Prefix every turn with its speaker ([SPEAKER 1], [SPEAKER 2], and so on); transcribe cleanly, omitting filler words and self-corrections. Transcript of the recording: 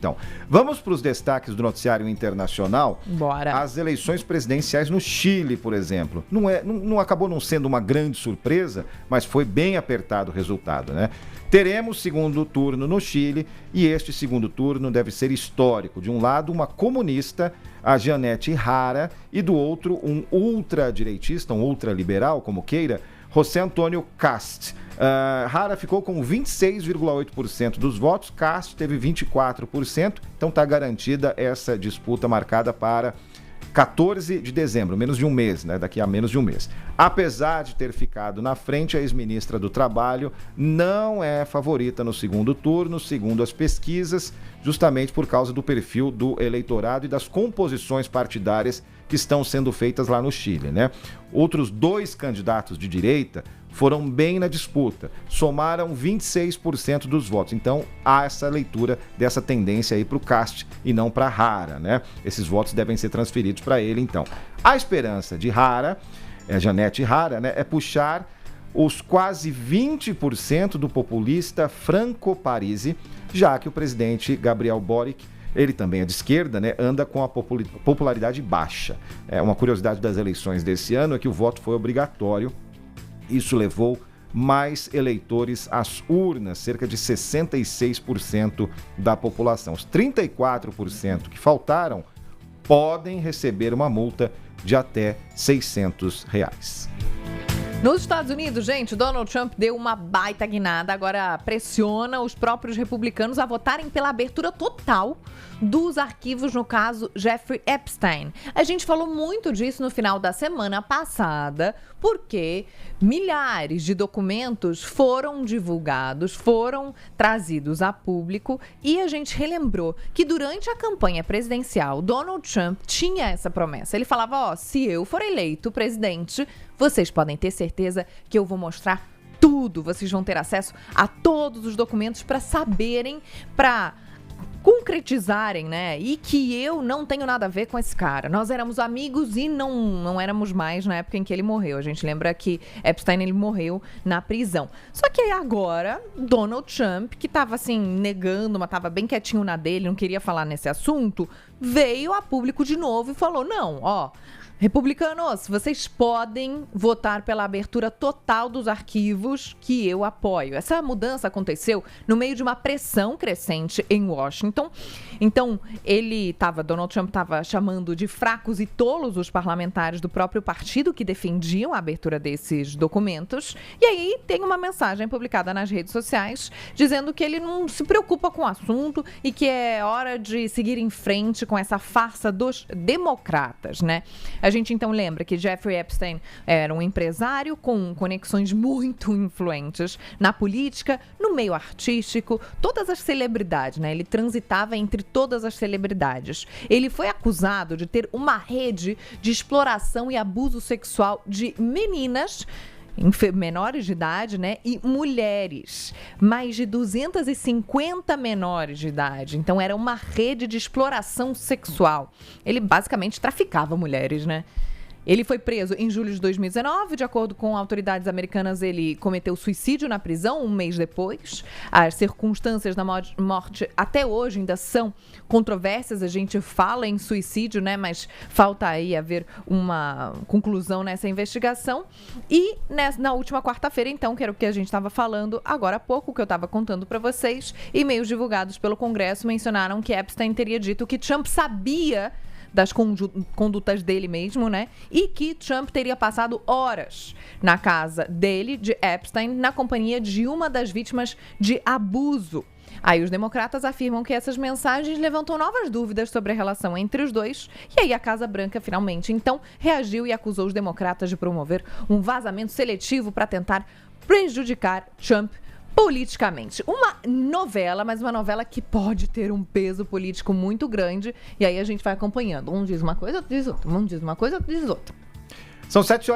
[SPEAKER 1] Então, vamos para os destaques do noticiário internacional.
[SPEAKER 2] Bora.
[SPEAKER 1] As eleições presidenciais no Chile, por exemplo. Não acabou não sendo uma grande surpresa, mas foi bem apertado o resultado, né? Teremos segundo turno no Chile e este segundo turno deve ser histórico. De um lado, uma comunista, a Janete Jara, e do outro, um ultradireitista, um ultraliberal, como queira, José Antônio Kast. Jara ficou com 26,8% dos votos, Kast teve 24%, então está garantida essa disputa marcada para 14 de dezembro, menos de um mês, né? Daqui a menos de um mês. Apesar de ter ficado na frente, a ex-ministra do Trabalho não é favorita no segundo turno, segundo as pesquisas, justamente por causa do perfil do eleitorado e das composições partidárias que estão sendo feitas lá no Chile, né? Outros dois candidatos de direita foram bem na disputa, somaram 26% dos votos. Então, há essa leitura dessa tendência aí para o Kast e não para Jara, né? Esses votos devem ser transferidos para ele, então. A esperança de Jara, Janete Jara, né, é puxar os quase 20% do populista Franco Parisi, já que o presidente Gabriel Boric, ele também é de esquerda, né, anda com a popularidade baixa. Uma curiosidade das eleições desse ano é que o voto foi obrigatório. Isso levou mais eleitores às urnas, cerca de 66% da população. Os 34% que faltaram podem receber uma multa de até R$600.
[SPEAKER 2] Nos Estados Unidos, gente, Donald Trump deu uma baita guinada, agora pressiona os próprios republicanos a votarem pela abertura total dos arquivos no caso Jeffrey Epstein. A gente falou muito disso no final da semana passada, porque milhares de documentos foram divulgados, foram trazidos a público e a gente relembrou que durante a campanha presidencial, Donald Trump tinha essa promessa. Ele falava, se eu for eleito presidente, vocês podem ter certeza que eu vou mostrar tudo. Vocês vão ter acesso a todos os documentos para saberem, para concretizarem, né? E que eu não tenho nada a ver com esse cara. Nós éramos amigos e não éramos mais na época em que ele morreu. A gente lembra que Epstein, ele morreu na prisão. Só que agora, Donald Trump, que tava assim, negando, mas tava bem quietinho na dele, não queria falar nesse assunto, veio a público de novo e falou, republicanos, vocês podem votar pela abertura total dos arquivos que eu apoio. Essa mudança aconteceu no meio de uma pressão crescente em Washington. Então, Donald Trump estava chamando de fracos e tolos os parlamentares do próprio partido que defendiam a abertura desses documentos. E aí tem uma mensagem publicada nas redes sociais dizendo que ele não se preocupa com o assunto e que é hora de seguir em frente com essa farsa dos democratas, né? A gente então lembra que Jeffrey Epstein era um empresário com conexões muito influentes na política, no meio artístico, todas as celebridades, né? Ele transitava entre todas as celebridades. Ele foi acusado de ter uma rede de exploração e abuso sexual de meninas menores de idade, né? E mulheres. Mais de 250 menores de idade. Então, era uma rede de exploração sexual. Ele basicamente traficava mulheres, né? Ele foi preso em julho de 2019. De acordo com autoridades americanas, ele cometeu suicídio na prisão um mês depois. As circunstâncias da morte até hoje ainda são controversas. A gente fala em suicídio, né? Mas falta aí haver uma conclusão nessa investigação. E na última quarta-feira, então, que era o que a gente estava falando agora há pouco, que eu estava contando para vocês, e-mails divulgados pelo Congresso mencionaram que Epstein teria dito que Trump sabia das condutas dele mesmo, né? E que Trump teria passado horas na casa dele, de Epstein, na companhia de uma das vítimas de abuso. Aí os democratas afirmam que essas mensagens levantam novas dúvidas sobre a relação entre os dois. E aí a Casa Branca, finalmente, então, reagiu e acusou os democratas de promover um vazamento seletivo para tentar prejudicar Trump politicamente. Uma novela, mas uma novela que pode ter um peso político muito grande. E aí a gente vai acompanhando. Um diz uma coisa, outro diz outra. Um diz uma coisa, outro diz outra.
[SPEAKER 1] São 7 horas.